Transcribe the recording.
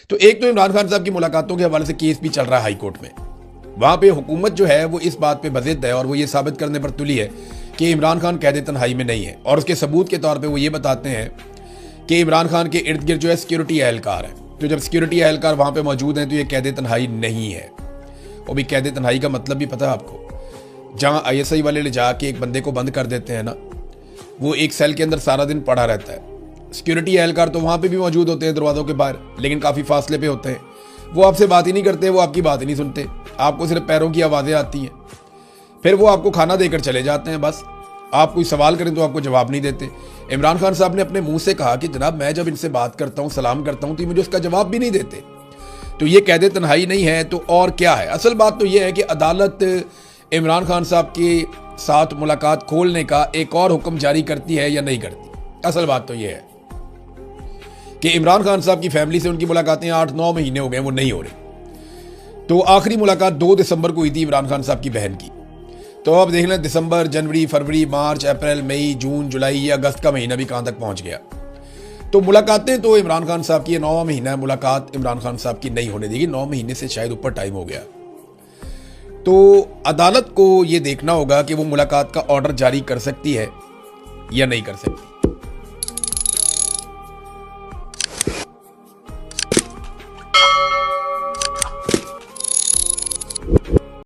तो एक तो इमरान खान साहब की मुलाकातों के हवाले से केस भी चल रहा है हाई कोर्ट में। वहाँ पे हुकूमत जो है वो इस बात पे बज़िद है और वो ये साबित करने पर तुली है कि इमरान खान कैद तन्हाई में नहीं है, और उसके सबूत के तौर पे वो ये बताते हैं कि इमरान खान के इर्द गिर्द जो है सिक्योरिटी एहलकार है। तो जब सिक्योरिटी एहलकार वहाँ पे मौजूद हैं तो ये कैद तन्हाई नहीं है। और भी कैद तन्हाई का मतलब भी पता है आपको, जहाँ ISI वाले ले जाके एक बंदे को बंद कर देते हैं ना, वो एक सेल के अंदर सारा दिन पड़ा रहता है। सिक्योरिटी एहलकार तो वहाँ पे भी मौजूद होते हैं दरवाज़ों के बाहर, लेकिन काफ़ी फासले पे होते हैं। वो आपसे बात ही नहीं करते, वो आपकी बात ही नहीं सुनते, आपको सिर्फ पैरों की आवाज़ें आती हैं। फिर वो आपको खाना देकर चले जाते हैं, बस। आप कोई सवाल करें तो आपको जवाब नहीं देते। इमरान खान साहब ने अपने मुंह से कहा कि जनाब मैं जब इनसे बात करता हूँ, सलाम करता हूँ, तो मुझे उसका जवाब भी नहीं देते। तो ये कैद तन्हाई नहीं है तो और क्या है? असल बात तो ये है कि अदालत इमरान खान साहब के साथ मुलाकात खोलने का एक और हुक्म जारी करती है या नहीं करती। असल बात तो ये है कि इमरान खान साहब की फैमिली से उनकी मुलाकातें 8-9 महीने हो गए, वो नहीं हो रही। तो आखिरी मुलाकात 2 दिसंबर को हुई थी इमरान खान साहब की बहन की। तो अब देख लें दिसंबर, जनवरी, फरवरी, मार्च, अप्रैल, मई, जून, जुलाई, ये अगस्त का महीना भी कहाँ तक पहुँच गया। तो मुलाकातें तो इमरान खान साहब की, ये 9वां महीना है, मुलाकात इमरान खान साहब की नहीं होने देगी। 9 महीने से शायद ऊपर टाइम हो गया। तो अदालत को ये देखना होगा कि वो मुलाकात का ऑर्डर जारी कर सकती है या नहीं कर सकती।